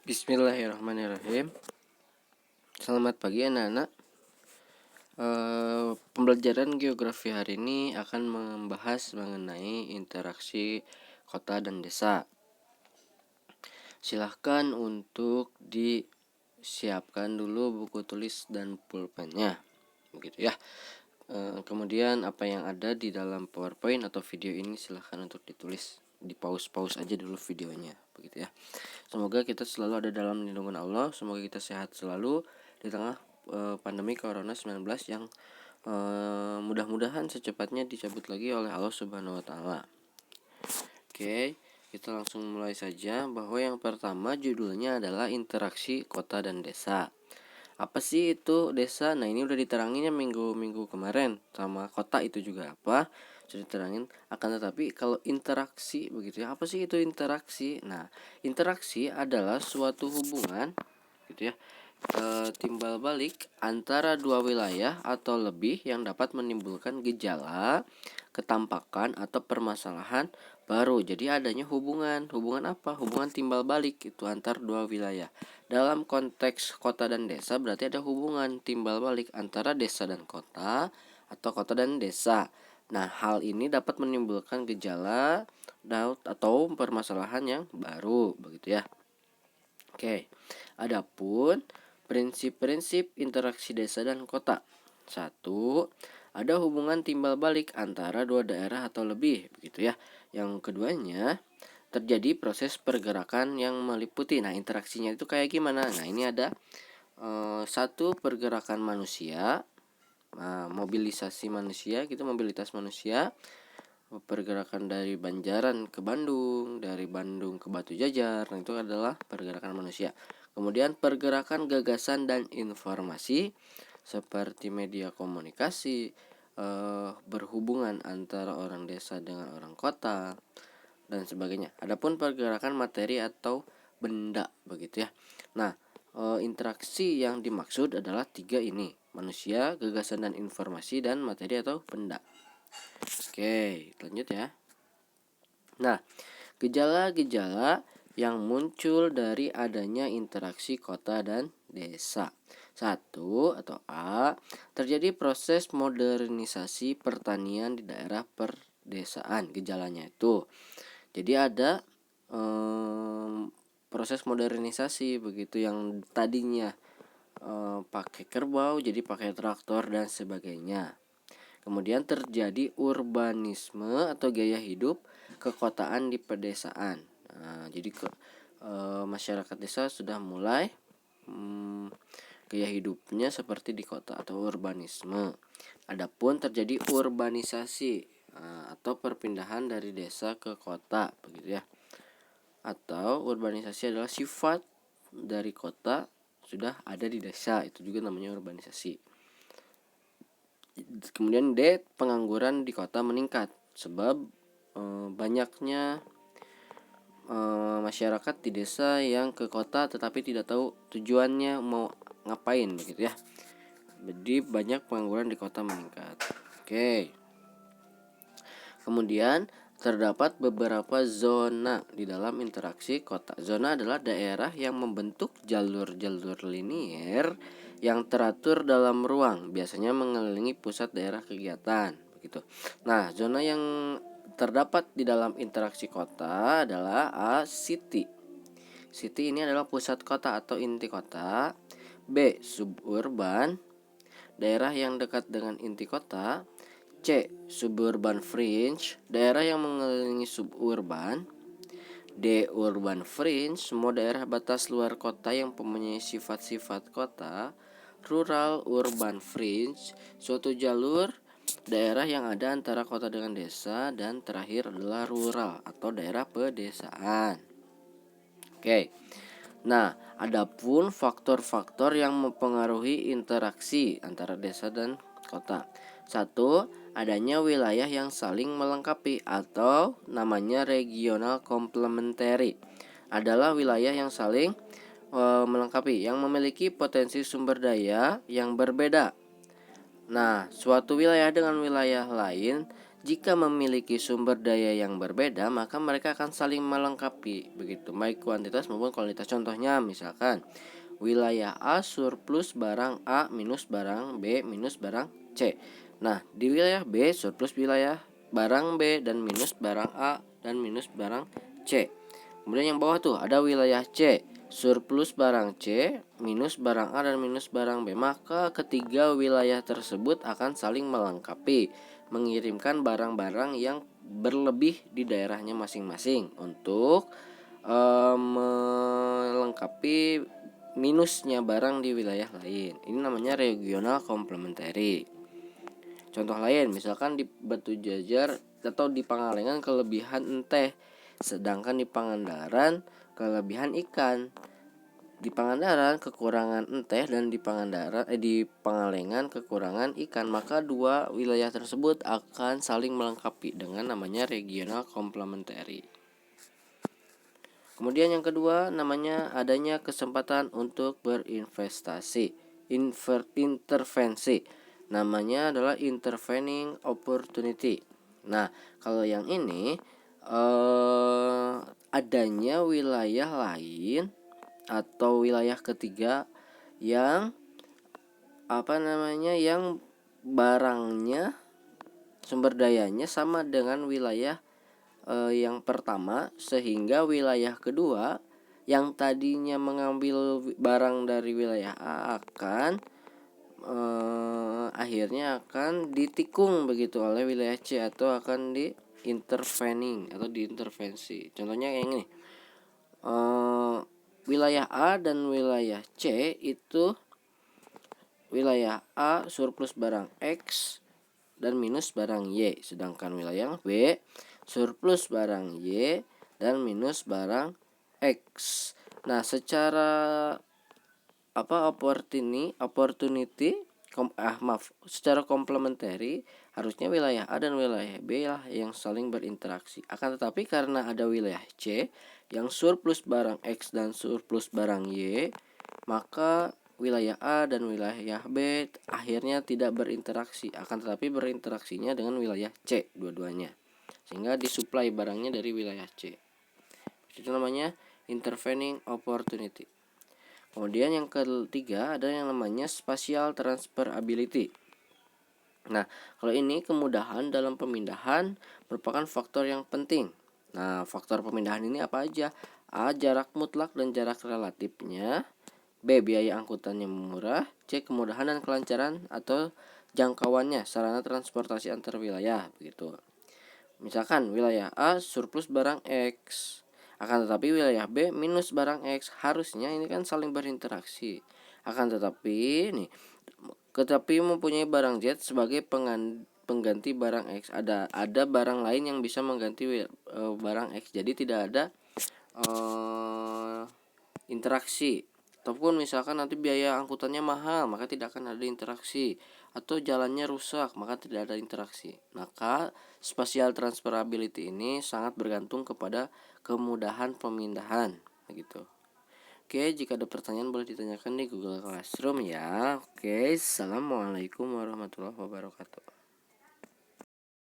Bismillahirrahmanirrahim. Selamat pagi anak-anak. Pembelajaran geografi hari ini akan membahas mengenai interaksi kota dan desa. Silahkan untuk disiapkan dulu buku tulis dan pulpennya, begitu ya. Kemudian apa yang ada di dalam PowerPoint atau video ini silahkan untuk ditulis, di pause aja dulu videonya, begitu ya. Semoga kita selalu ada dalam lindungan Allah. Semoga kita sehat selalu di tengah pandemi Corona 19 yang mudah-mudahan secepatnya dicabut lagi oleh Allah Subhanahu wa taala. Oke, kita langsung mulai saja, bahwa yang pertama judulnya adalah interaksi kota dan desa. Apa sih itu desa? Nah, ini udah diteranginnya minggu kemarin, sama kota itu juga apa sudah diterangin. Akan tetapi kalau interaksi begitu ya, apa sih itu interaksi? Nah, interaksi adalah suatu hubungan gitu ya, timbal balik antara dua wilayah atau lebih yang dapat menimbulkan gejala, ketampakan atau permasalahan baru. Jadi adanya hubungan apa? Hubungan timbal balik itu antar dua wilayah. Dalam konteks kota dan desa berarti ada hubungan timbal balik antara desa dan kota atau kota dan desa. Nah, hal ini dapat menimbulkan gejala atau permasalahan yang baru, begitu ya. Oke, adapun prinsip-prinsip interaksi desa dan kota. 1. Ada hubungan timbal balik antara dua daerah atau lebih, begitu ya. Yang keduanya, terjadi proses pergerakan yang meliputi. Nah, interaksinya itu kayak gimana? Nah, ini ada satu, pergerakan manusia, mobilisasi manusia gitu, mobilitas manusia, pergerakan dari Banjaran ke Bandung, dari Bandung ke Batu Jajar. Nah, itu adalah pergerakan manusia. Kemudian pergerakan gagasan dan informasi seperti media komunikasi, berhubungan antara orang desa dengan orang kota dan sebagainya. Adapun pergerakan materi atau benda, begitu ya. Nah, interaksi yang dimaksud adalah 3 ini: manusia, gagasan dan informasi, dan materi atau benda. Oke, lanjut ya. Nah, gejala-gejala yang muncul dari adanya interaksi kota dan desa. 1 atau A, terjadi proses modernisasi pertanian di daerah perdesaan. Gejalanya itu, jadi ada proses modernisasi begitu, yang tadinya pakai kerbau jadi pakai traktor dan sebagainya. Kemudian terjadi urbanisme atau gaya hidup kekotaan di pedesaan. Nah, jadi masyarakat desa sudah mulai gaya hidupnya seperti di kota atau urbanisme. Adapun terjadi urbanisasi atau perpindahan dari desa ke kota, begitu ya. Atau urbanisasi adalah sifat dari kota sudah ada di desa, itu juga namanya urbanisasi. Kemudian D, pengangguran di kota meningkat sebab banyaknya masyarakat di desa yang ke kota tetapi tidak tahu tujuannya mau ngapain, begitu ya. Jadi banyak pengangguran di kota meningkat. Oke. Kemudian terdapat beberapa zona di dalam interaksi kota. Zona adalah daerah yang membentuk jalur-jalur linier yang teratur dalam ruang, biasanya mengelilingi pusat daerah kegiatan, begitu. Nah, zona yang terdapat di dalam interaksi kota adalah A, city. City ini adalah pusat kota atau inti kota. B, suburban, daerah yang dekat dengan inti kota. C, suburban fringe, daerah yang mengelilingi suburban. D, urban fringe, semua daerah batas luar kota yang mempunyai sifat-sifat kota. Rural urban fringe, suatu jalur daerah yang ada antara kota dengan desa. Dan terakhir adalah rural atau daerah pedesaan. Oke. Nah, adapun faktor-faktor yang mempengaruhi interaksi antara desa dan kota. 1, adanya wilayah yang saling melengkapi atau namanya regional complementary. Adalah wilayah yang saling melengkapi, yang memiliki potensi sumber daya yang berbeda. Nah, suatu wilayah dengan wilayah lain Jika memiliki sumber daya yang berbeda, maka mereka akan saling melengkapi, begitu, baik kuantitas maupun kualitas. Contohnya misalkan wilayah A surplus barang A minus barang B minus barang C. Nah, di wilayah B surplus wilayah barang B dan minus barang A dan minus barang C. Kemudian yang bawah tuh ada wilayah C surplus barang C minus barang A dan minus barang B. Maka ketiga wilayah tersebut akan saling melengkapi, mengirimkan barang-barang yang berlebih di daerahnya masing-masing untuk melengkapi minusnya barang di wilayah lain. Ini namanya regional complementary. Contoh lain, misalkan di Batu Jajar atau di Pangalengan kelebihan teh, sedangkan di Pangandaran kelebihan ikan. Di Pangandaran kekurangan teh dan di Pangalengan kekurangan ikan, maka dua wilayah tersebut akan saling melengkapi dengan namanya regional complementary. Kemudian yang kedua namanya adanya kesempatan untuk berinvestasi, intervensi. Namanya adalah intervening opportunity. Nah, kalau yang ini adanya wilayah lain atau wilayah ketiga yang yang barangnya, sumber dayanya sama dengan wilayah yang pertama, sehingga wilayah kedua yang tadinya mengambil barang dari wilayah A akan akhirnya akan ditikung begitu oleh wilayah C atau akan di intervening atau diintervensi. Contohnya yang ini, wilayah A dan wilayah C itu wilayah A surplus barang X dan minus barang Y, sedangkan wilayah B surplus barang Y dan minus barang X. Nah, secara secara komplementari harusnya wilayah A dan wilayah B lah yang saling berinteraksi. Akan tetapi karena ada wilayah C yang surplus barang X dan surplus barang Y, maka wilayah A dan wilayah B akhirnya tidak berinteraksi, akan tetapi berinteraksinya dengan wilayah C dua-duanya, sehingga disuplai barangnya dari wilayah C. Itu namanya intervening opportunity. Kemudian yang ketiga ada yang namanya spatial transferability. Nah, kalau ini kemudahan dalam pemindahan merupakan faktor yang penting. Nah, faktor pemindahan ini apa aja? A. Jarak mutlak dan jarak relatifnya. B. Biaya angkutannya murah. C. Kemudahan dan kelancaran atau jangkauannya, sarana transportasi antar wilayah, begitu. Misalkan wilayah A surplus barang X, akan tetapi wilayah B minus barang X, harusnya ini kan saling berinteraksi. Akan tetapi mempunyai barang Z sebagai pengganti barang X. Ada barang lain yang bisa mengganti barang X. Jadi tidak ada interaksi. Ataupun misalkan nanti biaya angkutannya mahal, maka tidak akan ada interaksi. Atau jalannya rusak, maka tidak ada interaksi. Maka spatial transferability ini sangat bergantung kepada kemudahan pemindahan, begitu. Oke, jika ada pertanyaan boleh ditanyakan di Google Classroom ya. Oke, assalamualaikum warahmatullahi wabarakatuh.